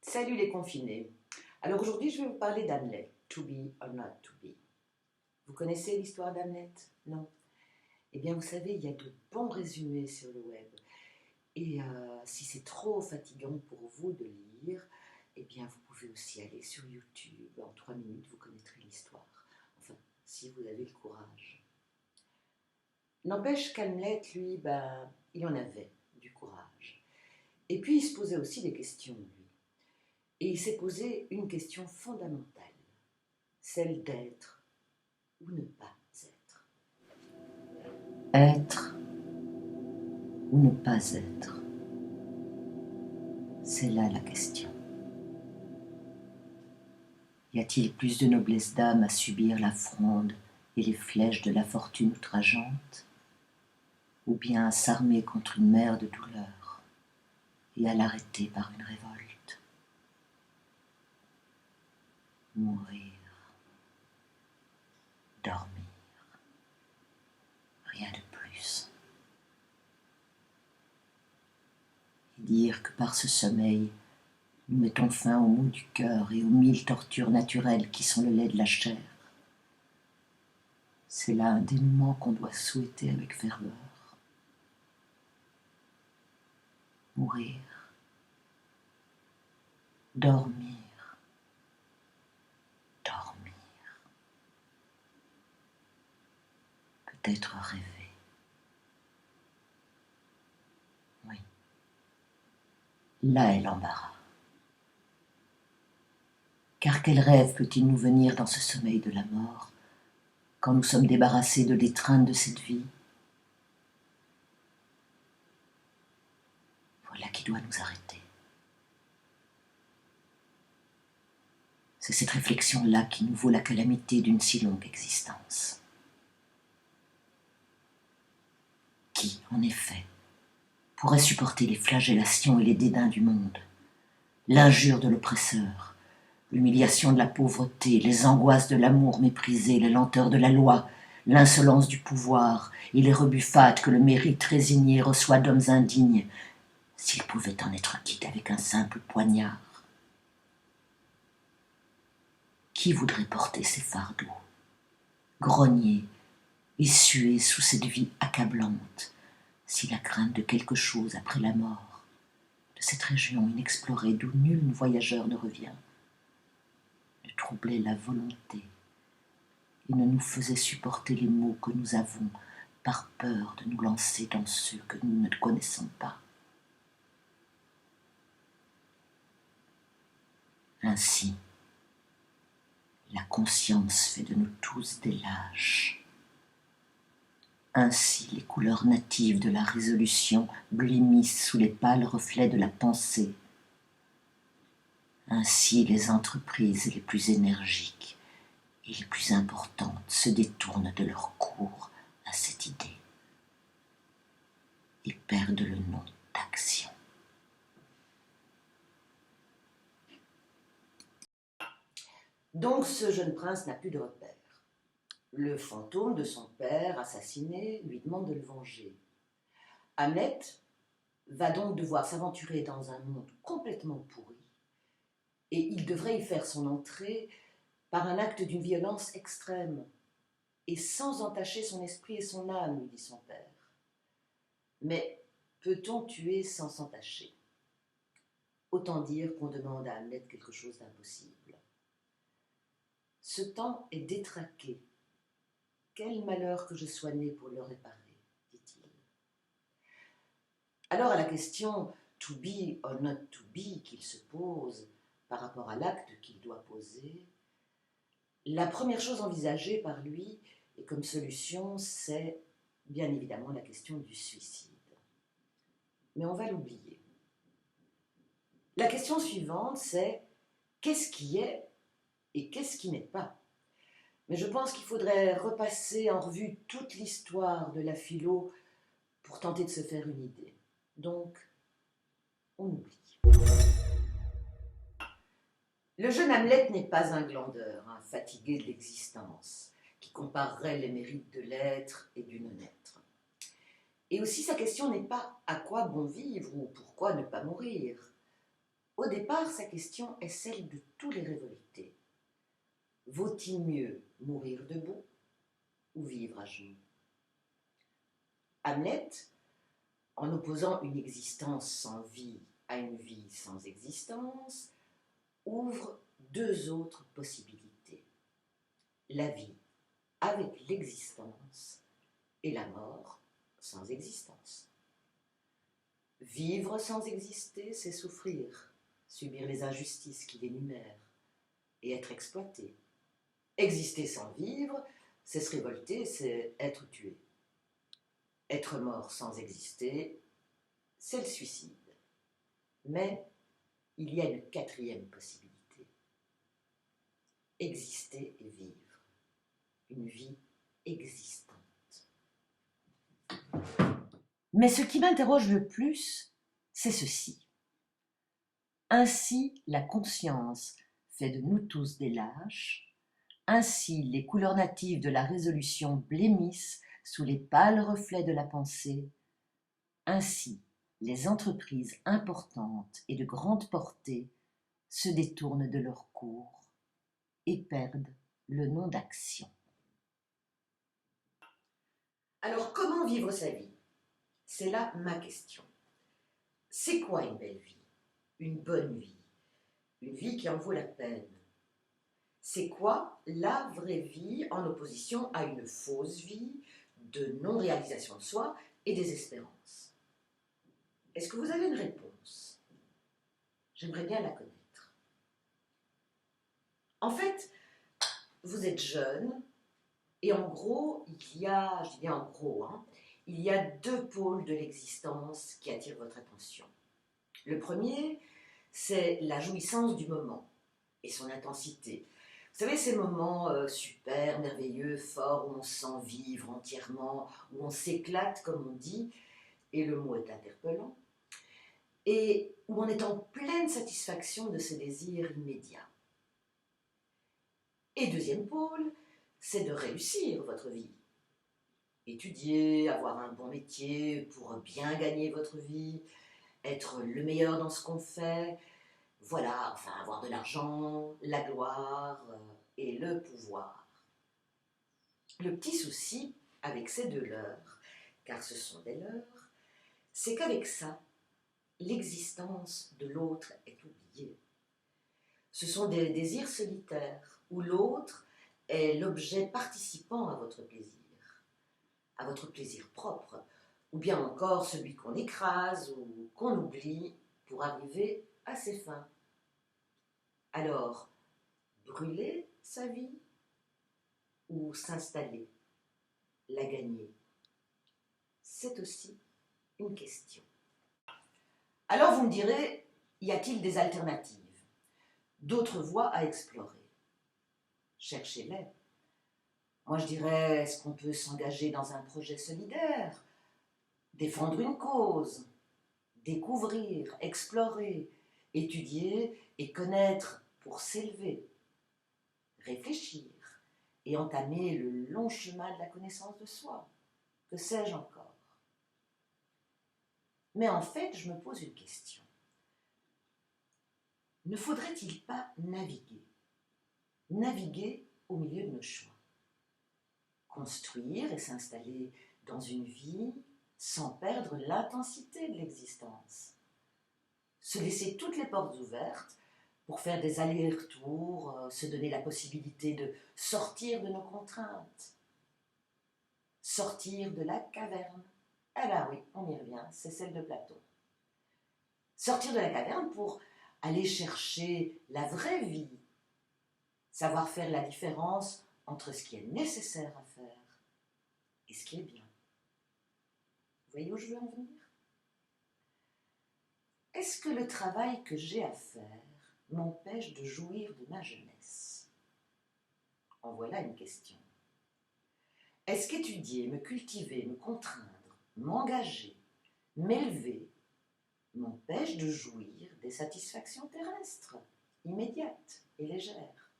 Salut les confinés. Alors aujourd'hui, je vais vous parler d'Hamlet, To be or not to be. Vous connaissez l'histoire d'Hamlet? Non? Eh bien, vous savez, il y a de bons résumés sur le web. Et si c'est trop fatigant pour vous de lire, eh bien, vous pouvez aussi aller sur YouTube. En 3 minutes, vous connaîtrez l'histoire. Enfin, si vous avez le courage. N'empêche qu'Hamlet, lui, il en avait du courage. Et puis, il se posait aussi des questions, lui. Et il s'est posé une question fondamentale, celle d'être ou ne pas être. Être ou ne pas être, c'est là la question. Y a-t-il plus de noblesse d'âme à subir la fronde et les flèches de la fortune outrageante, ou bien à s'armer contre une mer de douleur et à l'arrêter par une révolte? Mourir, dormir, rien de plus. Et dire que par ce sommeil, nous mettons fin aux maux du cœur et aux 1000 tortures naturelles qui sont le lait de la chair. C'est là un dénouement qu'on doit souhaiter avec ferveur. Mourir, dormir, dormir, peut-être rêver. Oui, là est l'embarras. Car quel rêve peut-il nous venir dans ce sommeil de la mort, quand nous sommes débarrassés de l'étreinte de cette vie? Voilà qui doit nous arrêter. C'est cette réflexion-là qui nous vaut la calamité d'une si longue existence. Qui, en effet, pourrait supporter les flagellations et les dédains du monde, l'injure de l'oppresseur, l'humiliation de la pauvreté, les angoisses de l'amour méprisé, les lenteurs de la loi, l'insolence du pouvoir et les rebuffades que le mérite résigné reçoit d'hommes indignes, s'il pouvait en être quitte avec un simple poignard? Qui voudrait porter ces fardeaux, grogner et suer sous cette vie accablante, si la crainte de quelque chose après la mort, de cette région inexplorée d'où nul voyageur ne revient, ne troublait la volonté et ne nous faisait supporter les maux que nous avons par peur de nous lancer dans ceux que nous ne connaissons pas. Ainsi, la conscience fait de nous tous des lâches. Ainsi, les couleurs natives de la résolution blêmissent sous les pâles reflets de la pensée. Ainsi, les entreprises les plus énergiques et les plus importantes se détournent de leur cours à cette idée et perdent le nom d'action. Donc ce jeune prince n'a plus de repère. Le fantôme de son père assassiné lui demande de le venger. Hamlet va donc devoir s'aventurer dans un monde complètement pourri et il devrait y faire son entrée par un acte d'une violence extrême et sans entacher son esprit et son âme, lui dit son père. Mais peut-on tuer sans s'entacher? Autant dire qu'on demande à Hamlet quelque chose d'impossible. Ce temps est détraqué. Quel malheur que je sois né pour le réparer, dit-il. Alors à la question to be or not to be qu'il se pose par rapport à l'acte qu'il doit poser, la première chose envisagée par lui et comme solution, c'est bien évidemment la question du suicide. Mais on va l'oublier. La question suivante, c'est qu'est-ce qui est et qu'est-ce qui n'est pas? Mais je pense qu'il faudrait repasser en revue toute l'histoire de la philo pour tenter de se faire une idée. Donc, on oublie. Le jeune Hamlet n'est pas un glandeur, un fatigué de l'existence, qui comparerait les mérites de l'être et du non-être. Et aussi, sa question n'est pas « à quoi bon vivre » ou « pourquoi ne pas mourir ?» Au départ, sa question est celle de tous les révoltés. Vaut-il mieux mourir debout ou vivre à genoux? Hamlet, en opposant une existence sans vie à une vie sans existence, ouvre deux autres possibilités. La vie avec l'existence et la mort sans existence. Vivre sans exister, c'est souffrir, subir les injustices qu'il énumère et être exploité. Exister sans vivre, c'est se révolter, c'est être tué. Être mort sans exister, c'est le suicide. Mais il y a une quatrième possibilité. Exister et vivre. Une vie existante. Mais ce qui m'interroge le plus, c'est ceci. Ainsi, la conscience fait de nous tous des lâches. Ainsi, les couleurs natives de la résolution blêmissent sous les pâles reflets de la pensée. Ainsi, les entreprises importantes et de grande portée se détournent de leur cours et perdent le nom d'action. Alors, comment vivre sa vie? C'est là ma question. C'est quoi une belle vie? Une bonne vie? Une vie qui en vaut la peine? C'est quoi la vraie vie en opposition à une fausse vie de non-réalisation de soi et désespérance? Est-ce que vous avez une réponse? J'aimerais bien la connaître. En fait, vous êtes jeune et en gros, il y a, je dis bien en gros, il y a deux pôles de l'existence qui attirent votre attention. Le premier, c'est la jouissance du moment et son intensité. Vous savez, ces moments super, merveilleux, forts, où on se sent vivre entièrement, où on s'éclate, comme on dit, et le mot est interpellant, et où on est en pleine satisfaction de ses désirs immédiats. Et deuxième pôle, c'est de réussir votre vie. Étudier, avoir un bon métier pour bien gagner votre vie, être le meilleur dans ce qu'on fait, voilà, enfin avoir de l'argent, la gloire et le pouvoir. Le petit souci avec ces deux leurres, car ce sont des leurres, c'est qu'avec ça, l'existence de l'autre est oubliée. Ce sont des désirs solitaires, où l'autre est l'objet participant à votre plaisir propre, ou bien encore celui qu'on écrase ou qu'on oublie pour arriver à ses fins. Alors, brûler sa vie ou s'installer, la gagner? C'est aussi une question. Alors vous me direz, y a-t-il des alternatives? D'autres voies à explorer? Cherchez-les. Moi je dirais, est-ce qu'on peut s'engager dans un projet solidaire? Défendre une cause? Découvrir, explorer, étudier et connaître pour s'élever? Réfléchir et entamer le long chemin de la connaissance de soi? Que sais-je encore? Mais en fait, je me pose une question. Ne faudrait-il pas naviguer? Naviguer au milieu de nos choix. Construire et s'installer dans une vie sans perdre l'intensité de l'existence. Se laisser toutes les portes ouvertes pour faire des allers-retours, se donner la possibilité de sortir de nos contraintes. Sortir de la caverne. Eh bien oui, on y revient, c'est celle de Platon. Sortir de la caverne pour aller chercher la vraie vie, savoir faire la différence entre ce qui est nécessaire à faire et ce qui est bien. Vous voyez où je veux en venir? Est-ce que le travail que j'ai à faire m'empêche de jouir de ma jeunesse? En voilà une question. Est-ce qu'étudier, me cultiver, me contraindre, m'engager, m'élever, m'empêche de jouir des satisfactions terrestres, immédiates et légères?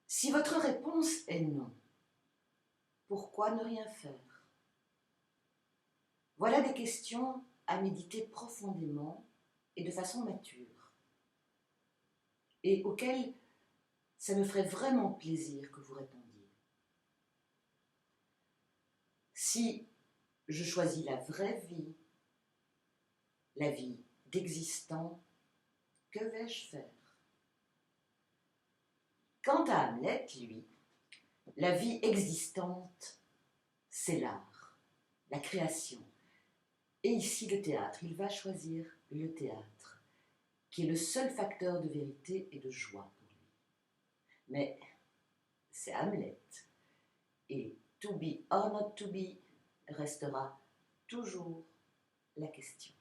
Si votre réponse est non, pourquoi ne rien faire? Voilà des questions à méditer profondément et de façon mature, et auquel ça me ferait vraiment plaisir que vous répondiez. Si je choisis la vraie vie, la vie d'existant, que vais-je faire? Quant à Hamlet, lui, la vie existante, c'est l'art, la création. Et ici, le théâtre. Il va choisir le théâtre, qui est le seul facteur de vérité et de joie pour lui. Mais c'est Hamlet. Et to be or not to be restera toujours la question.